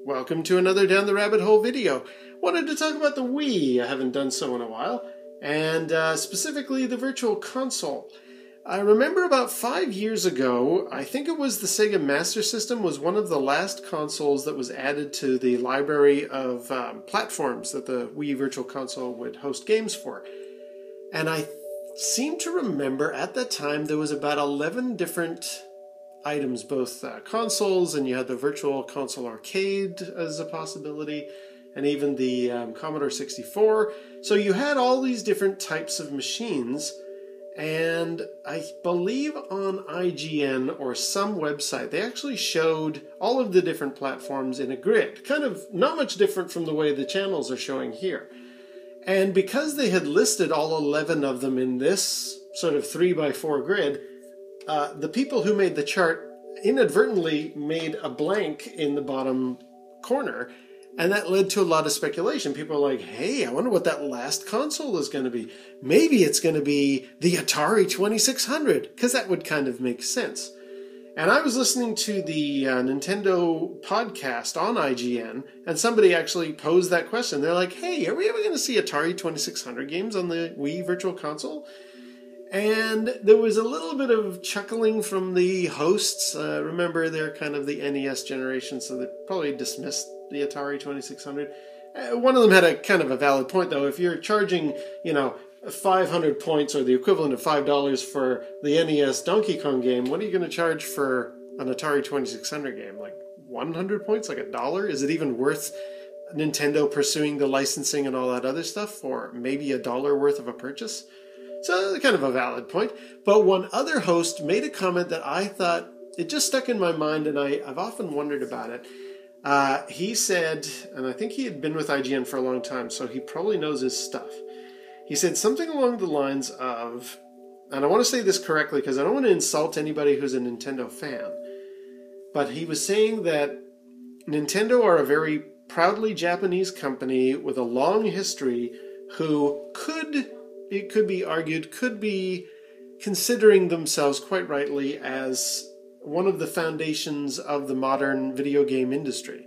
Welcome to another Down the Rabbit Hole video. Wanted to talk about the Wii. I haven't done so in a while, and specifically the Virtual Console. I remember about 5 years ago, I think it was the Sega Master System was one of the last consoles that was added to the library of platforms that the Wii Virtual Console would host games for. And I seem to remember at that time there was about 11 different items, both consoles, and you had the Virtual Console Arcade as a possibility, and even the Commodore 64. So you had all these different types of machines, and I believe on IGN or some website, they actually showed all of the different platforms in a grid, kind of not much different from the way the channels are showing here. And because they had listed all 11 of them in this sort of 3x4 grid, the people who made the chart inadvertently made a blank in the bottom corner, and that led to a lot of speculation. People are like, hey, I wonder what that last console is going to be. Maybe it's going to be the Atari 2600, because that would kind of make sense. And I was listening to the Nintendo podcast on IGN, and somebody actually posed that question. They're like, hey, are we ever going to see Atari 2600 games on the Wii Virtual Console? And there was a little bit of chuckling from the hosts. Remember, they're kind of the NES generation, so they probably dismissed the Atari 2600. One of them had a kind of a valid point, though. If you're charging, 500 points or the equivalent of $5 for the NES Donkey Kong game, what are you going to charge for an Atari 2600 game? Like 100 points? Like $1? Is it even worth Nintendo pursuing the licensing and all that other stuff for maybe $1 worth of a purchase? So kind of a valid point. But one other host made a comment that I thought, it just stuck in my mind, and I've often wondered about it. He said, and I think he had been with IGN for a long time, so he probably knows his stuff. He said something along the lines of, and I want to say this correctly because I don't want to insult anybody who's a Nintendo fan, but he was saying that Nintendo are a very proudly Japanese company with a long history who it could be argued, could be considering themselves quite rightly as one of the foundations of the modern video game industry.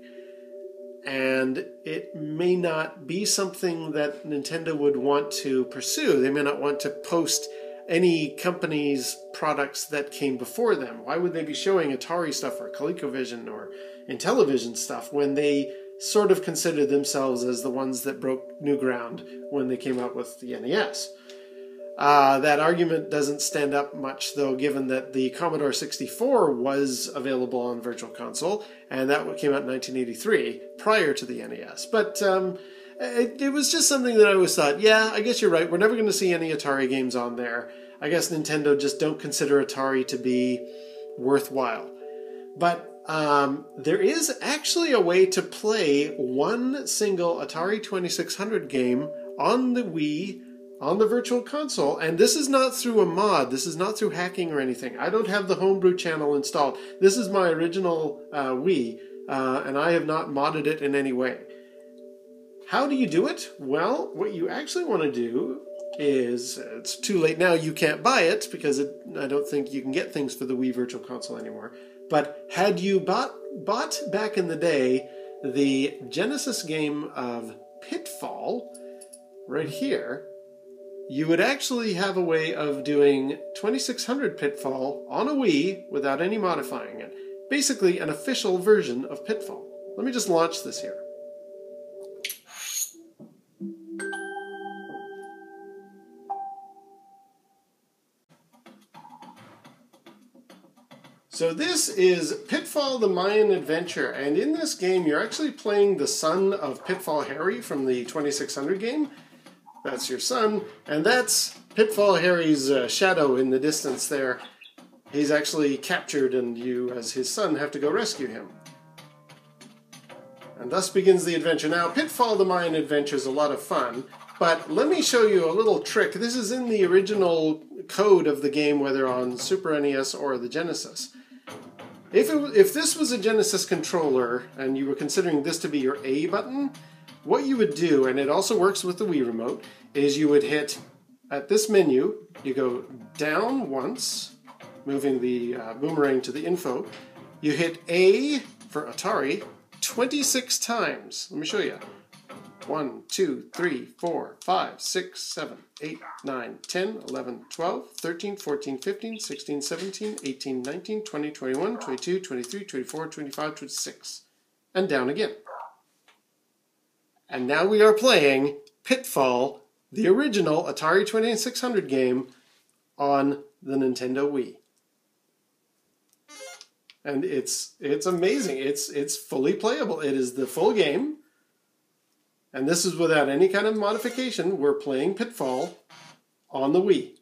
And it may not be something that Nintendo would want to pursue. They may not want to post any company's products that came before them. Why would they be showing Atari stuff or ColecoVision or Intellivision stuff when they sort of considered themselves as the ones that broke new ground when they came out with the NES? That argument doesn't stand up much, though, given that the Commodore 64 was available on Virtual Console, and that came out in 1983, prior to the NES. But it was just something that I always thought, yeah, I guess you're right, we're never going to see any Atari games on there. I guess Nintendo just don't consider Atari to be worthwhile. But there is actually a way to play one single Atari 2600 game on the Wii, on the Virtual Console, and this is not through a mod, this is not through hacking or anything. I don't have the homebrew channel installed. This is my original Wii, and I have not modded it in any way. How do you do it? Well, what you actually want to do is, it's too late now, you can't buy it, because I don't think you can get things for the Wii Virtual Console anymore. But had you bought back in the day the Genesis game of Pitfall, right here, you would actually have a way of doing 2600 Pitfall on a Wii without any modifying it. Basically, an official version of Pitfall. Let me just launch this here. So this is Pitfall: The Mayan Adventure, and in this game you're actually playing the son of Pitfall Harry from the 2600 game. That's your son, and that's Pitfall Harry's shadow in the distance there. He's actually captured, and you, as his son, have to go rescue him. And thus begins the adventure. Now, Pitfall: The Mayan Adventure is a lot of fun, but let me show you a little trick. This is in the original code of the game, whether on Super NES or the Genesis. If this was a Genesis controller, and you were considering this to be your A button, what you would do, and it also works with the Wii Remote, is you would hit, at this menu, you go down once, moving the boomerang to the info. You hit A for Atari 26 times. Let me show you. 1, 2, 3, 4, 5, 6, 7, 8, 9, 10, 11, 12, 13, 14, 15, 16, 17, 18, 19, 20, 21, 22, 23, 24, 25, 26. And down again. And now we are playing Pitfall, the original Atari 2600 game, on the Nintendo Wii. And it's amazing. It's fully playable. It is the full game. And this is without any kind of modification. We're playing Pitfall on the Wii.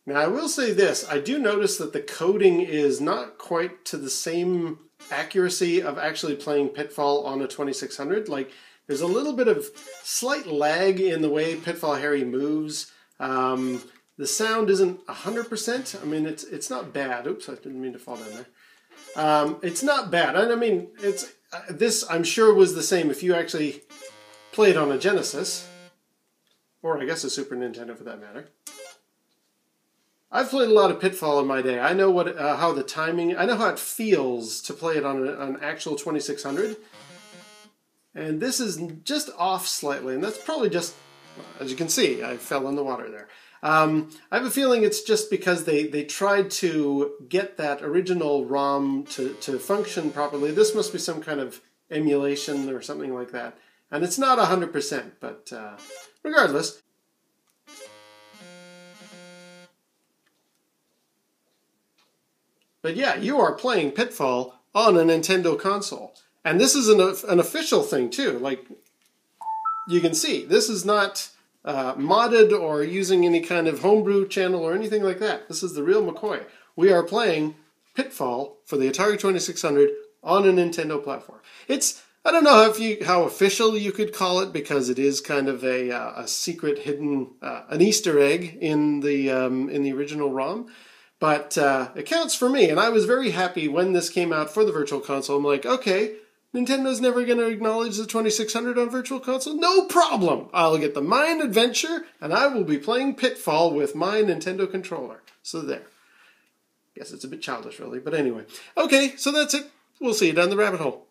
Now, I will say this. I do notice that the coding is not quite to the same accuracy of actually playing Pitfall on a 2600. Like, there's a little bit of slight lag in the way Pitfall Harry moves. The sound isn't 100%. I mean, it's not bad. Oops, I didn't mean to fall down there. It's not bad. I mean, this, I'm sure, was the same if you actually played on a Genesis. Or I guess a Super Nintendo for that matter. I've played a lot of Pitfall in my day. I know how the timing, I know how it feels to play it on an actual 2600. And this is just off slightly, and that's probably just, as you can see, I fell in the water there. I have a feeling it's just because they tried to get that original ROM to function properly. This must be some kind of emulation or something like that. And it's not 100%, but regardless. But yeah, you are playing Pitfall on a Nintendo console. And this is an official thing too. Like, you can see, this is not modded or using any kind of homebrew channel or anything like that. This is the real McCoy. We are playing Pitfall for the Atari 2600 on a Nintendo platform. It's, I don't know how official you could call it, because it is kind of a secret hidden, an Easter egg in the original ROM. But it counts for me, and I was very happy when this came out for the Virtual Console. I'm like, okay, Nintendo's never going to acknowledge the 2600 on Virtual Console? No problem! I'll get the Mine Adventure, and I will be playing Pitfall with my Nintendo controller. So there. Guess it's a bit childish, really, but anyway. Okay, so that's it. We'll see you down the rabbit hole.